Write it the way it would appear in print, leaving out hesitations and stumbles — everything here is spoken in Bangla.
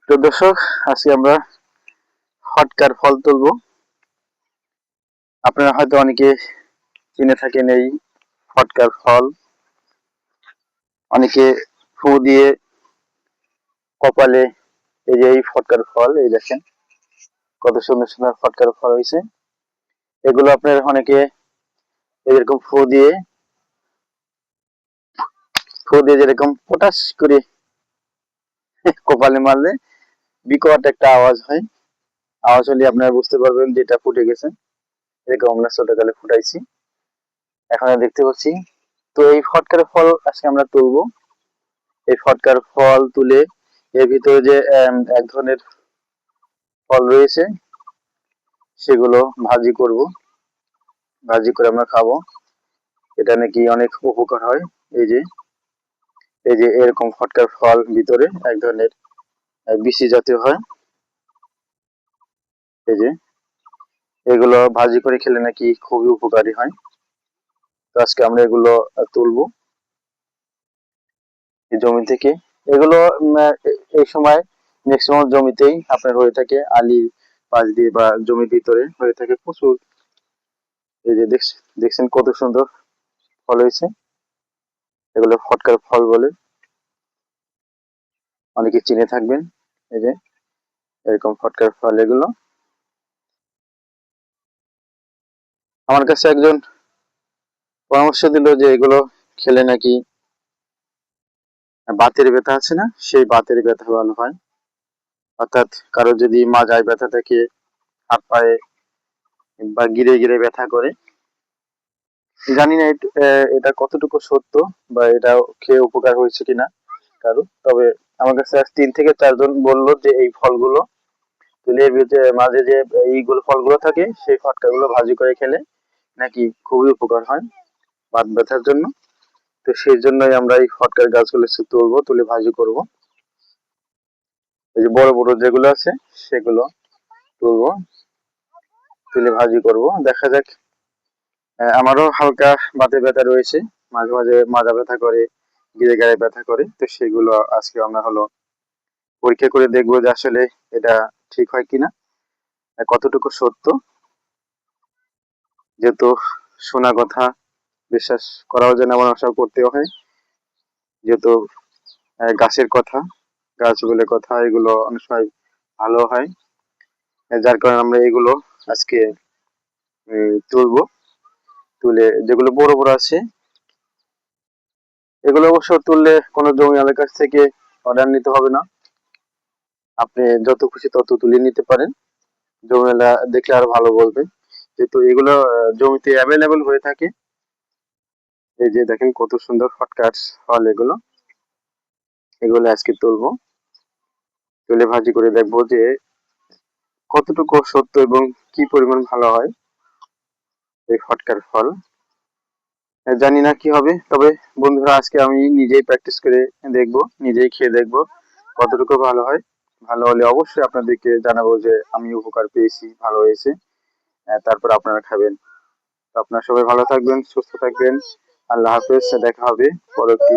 তো দর্শক, আজকে আমরা ফটকার ফল তুলবো। আপনারা হয়তো অনেকে চিনে থাকেন এই ফটকার ফল। অনেকে ফু দিয়ে কপালে এই যে এই ফটকার ফল, এই দেখেন কত সুন্দর সুন্দর ফটকার ফল হয়েছে। এগুলো আপনার অনেকে এরকম ফু দিয়ে যেরকম পটাশ করে কপালে মারলে বিকট একটা আওয়াজ হয়। আওয়াজ হলে আপনারা বুঝতে পারবেন যে এটা ফুটে গেছে। এরকম আমরা ছোটকালে ফুটাইছি, এখন দেখতে পাচ্ছি। তো এই ফটকার ফল আজকে আমরা তুলবো। এই ফটকার ফল তুলে এর ভিতরে যে এক ধরনের ফল রয়েছে সেগুলো ভাজি করব। ভাজি করে আমরা খাবো। এটা নাকি অনেক উপকার হয়। এই যে এরকম ফটকার ফল ভিতরে এক ধরনের বিচি জাতীয় হয়। এই যে এগুলো ভাজি করে খেলে নাকি খুবই উপকারী হয়। তো আজকে আমরা এগুলো তুলবো এই জমি থেকে। এগুলো এই সময় ম্যাক্সিমাম জমিতেই আপনার হয়ে থাকে, আলির পাশ দিয়ে বা জমির ভিতরে হয়ে থাকে প্রচুর। এই যে দেখছেন কত সুন্দর ফল হয়েছে। এগুলো ফটকার ফল বলে, অনেকে চিনে থাকবেন। এই যে এরকম ফটকার ফল এগুলো। আমার কাছে একজন পরামর্শ দিল যে এগুলো খেলে নাকি বাতের ব্যথা আছে না, সেই বাতের ব্যথা ভালো হয়। অর্থাৎ কারো যদি মাজায় ব্যথা থাকে, হাত পায়ে বা গিরে গিরে ব্যথা করে, জানি না এটা কতটুকু সত্য বা এটা খেয়ে উপকার হয়েছে কিনা কারো। তবে আমার কাছে আজ 3 থেকে 4 জন বললো যে এই ফলগুলো তুলে মাঝে যে এইগুলো ফলগুলো থাকে সেই ফটকাগুলো ভাজি করে খেলে নাকি খুবই উপকার হয় বাত ব্যথার জন্য। তো সেই জন্যই আমরা এই ফটকার গাছগুলো তুলবো, তুলে ভাজি করব। এই যে বড় বড় যেগুলো আছে সেগুলো তুলবো, তুলে ভাজি করব। দেখা যাক। আমারও হালকা বাতে ব্যথা রয়েছে, মাঝে মাঝে মাজা ব্যথা করে, গিরে গায়ে ব্যথা করে। তো সেগুলো আজকে আমরা হলো পরীক্ষা করে দেখবো যে আসলে এটা ঠিক হয় কিনা, কতটুকু সত্য। যেহেতু শোনা কথা বিশ্বাস করাও যায় না, আমার আশা করতেও হয়। যেহেতু গাছের কথা, গাছ বলে কথা, এগুলো অনেক সময় ভালো হয়। যার কারণে আমরা এগুলো আজকে তুলবো। তুলে যেগুলো বড় বড় আছে এগুলো অবশ্য তুললে কোনো জমিওয়ালার কাছ থেকে অর্ডার নিতে হবে না, আপনি যত খুশি তত তুলে নিতে পারেন। জমিওয়ালা দেখলে আরো ভালো বলবে, যেহেতু এগুলো জমিতে অ্যাভেলেবেল হয়ে থাকে। এই যে দেখেন কত সুন্দর ফটকার ফল এগুলো। এগুলো আজকে তুলবো, তুলে ভাজি করে দেখবো যে কতটুকু সত্য এবং কি পরিমাণ ভালো হয় এই ফটকার ফল। জানি না কি হবে, তবে বন্ধুরা আজকে আমি নিজেই প্র্যাকটিস করে দেখবো, নিজেই খেয়ে দেখবো কতটুকু ভালো হয়। ভালো হলে অবশ্যই আপনাদেরকে জানাবো যে আমি উপকার পেয়েছি, ভালো হয়েছে। তারপর আপনারা খাবেন। তো আপনারা সবাই ভালো থাকবেন, সুস্থ থাকবেন। আল্লাহ হাফেজ। দেখা হবে পরবর্তী